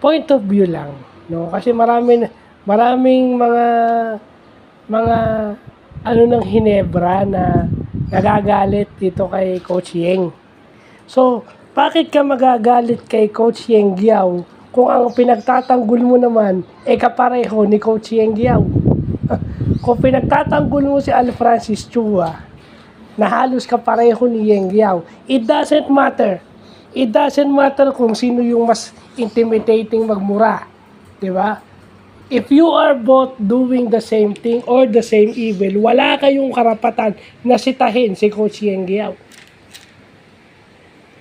Point of view lang, no? Kasi maraming mga ano ng Hinebra na nagagalit dito kay Coach Yeng. So, bakit ka magagalit kay Coach Yeng Guiao kung ang pinagtatanggol mo naman kapareho ni Coach Yeng Guiao? Kung pinagtatanggol mo si Al Francis Chua, na halos kapareho ni Yeng Guiao, it doesn't matter. It doesn't matter kung sino yung mas intimidating magmura. Diba? If you are both doing the same thing or the same evil, wala kayong karapatan na sitahin si Coach Yeng Guiao.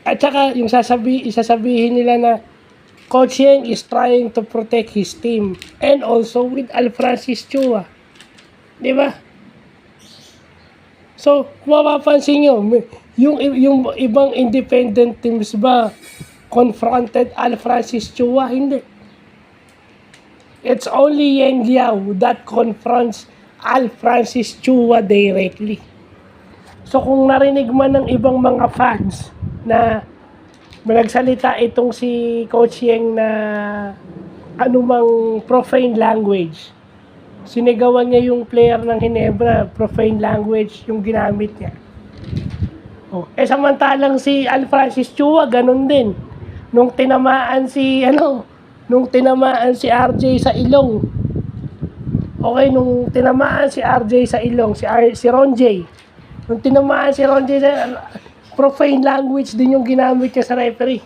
At saka yung isasabihin nila na Coach Yeng is trying to protect his team and also with Al Francis Chua. Diba? So, mapapansin nyo, yung ibang independent teams ba confronted Al Francis Chua? Hindi. It's only Yeng Guiao that confronts Al Francis Chua directly. So, kung narinig man ng ibang mga fans na nagsalita itong si Coach Yeng na anumang profane language, sinigawan niya yung player ng Hinebra, profane language yung ginamit niya. Samantalang si Al Francis Chua, ganun din. Nung tinamaan si RJ sa ilong. Okay, nung tinamaan si RJ sa ilong, si Ron J. Nung tinamaan si Ron J, profane language din yung ginamit niya sa referee.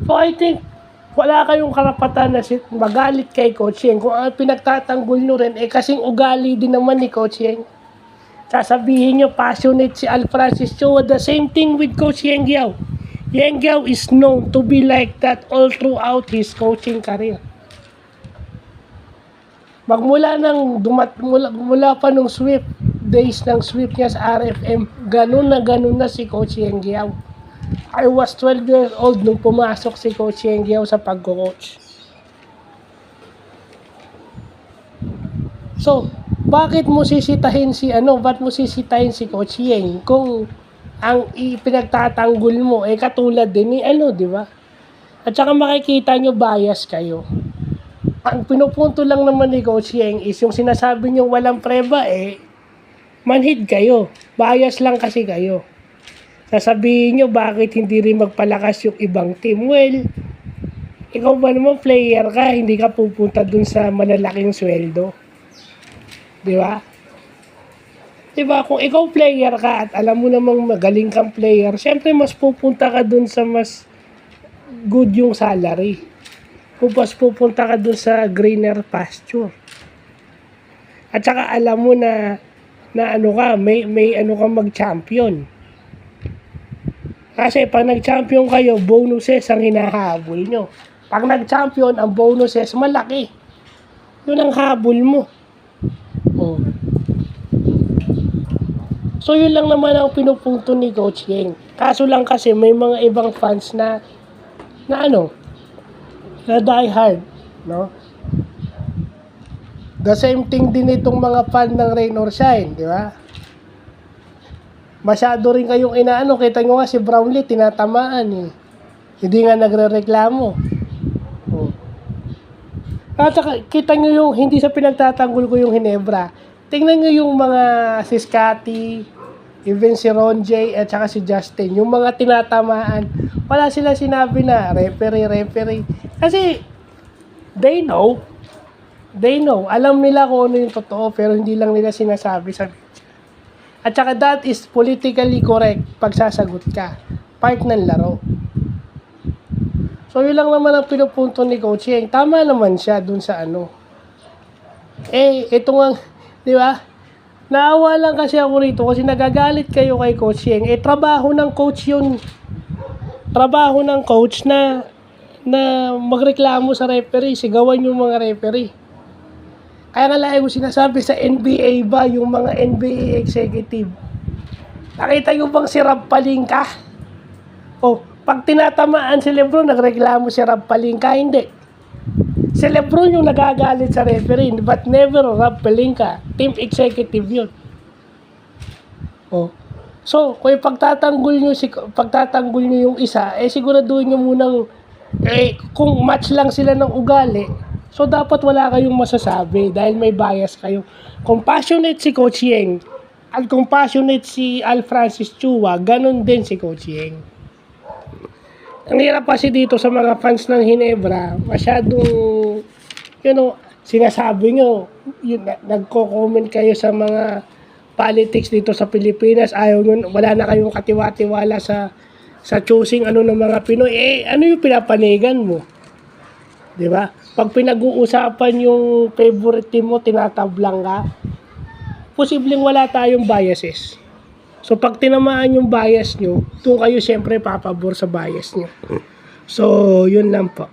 So I think wala kayong karapatan na magalit kay Coach Yeng kung ang pinagtatanggol nyo rin kasing ugali din naman ni Coach Yeng. Sasabihin nyo passionate si Al Francis Chua, the same thing with Coach Yeng Guiao. Yeng Guiao is known to be like that all throughout his coaching career. Mula pa nung days ng sweep niya sa RFM, ganun na si Coach Yeng Guiao. I was 12 years old nung pumasok si Coach Yeng Guiao sa pagko-coach. So, bakit mo sisitahin si Coach Yeng kung ang pinagtatanggol mo katulad din ni di ba? At saka makikita nyo bias kayo. Ang pinupunto lang naman ni Coach Yeng is yung sinasabi nyo walang preba manhid kayo. Bias lang kasi kayo. Sasabihin nyo bakit hindi rin magpalakas yung ibang team. Well, ikaw ba naman player ka, hindi ka pupunta dun sa malalaking sweldo. Di ba? Diba, kung ikaw player ka at alam mo namang magaling kang player, syempre mas pupunta ka dun sa mas good yung salary. Mas pupunta ka dun sa greener pasture. At saka alam mo na may ka mag-champion. Kasi pag nag-champion kayo, bonuses ang hinahabol nyo. Pag nag-champion, ang bonuses malaki. Yun ang habol mo. So yun lang naman ang pinupunto ni Coach Yeng. Kaso lang kasi may mga ibang fans na die hard, no? The same thing din itong mga fan ng Rain or Shine, di ba? Masyado rin kayong kita nyo nga si Brownlee tinatamaan Hindi nga nagrereklamo. At saka, kita nyo yung hindi sa pinagtatanggol ko yung Hinebra. Tingnan nyo yung mga si Scotty, even si Ron J, at saka si Justin, yung mga tinatamaan, wala sila sinabi na referee. Kasi, they know. Alam nila kung ano yung totoo, pero hindi lang nila sinasabi sa media. At saka that is politically correct pag sasagot ka. Part ng laro. So, yun lang naman ang pinupunto ni Coach Yeng. Tama naman siya dun sa ito nga, di ba? Naawa lang kasi ako rito kasi nagagalit kayo kay Coach Yeng. Trabaho ng coach yun. Trabaho ng coach na magreklamo sa referee. Sigawan yung mga referee. Kaya nga lagi ko sinasabi sa NBA ba, yung mga NBA executive. Nakita nyo bang si Rob Pelinka? Pag tinatamaan si Lebron, nagreklamo si Rob Pelinka, hindi. Si Lebron yung nagagalit sa referee, but never Rob Pelinka. Team executive yun. So, kung pagtatanggol nyo yung isa, siguraduhin nyo munang, kung match lang sila ng ugali, so dapat wala kayong masasabi dahil may bias kayo. Compassionate si Coach Yeng, at compassionate si Al Francis Chua, ganun din si Coach Yeng. Ang hirap kasi dito sa mga fans ng Hinebra, masyadong, sinasabi nyo, nagko-comment kayo sa mga politics dito sa Pilipinas, ayaw nyo, wala na kayong katiwa-tiwala sa choosing ng mga Pinoy. Ano yung pinapanigan mo? 'Di ba? Pag pinag-uusapan yung favorite team mo, tinatablang ka, posibleng wala tayong biases. So pag tinamaan yung bias nyo, doon kayo siyempre papabor sa bias nyo. So, yun lang po.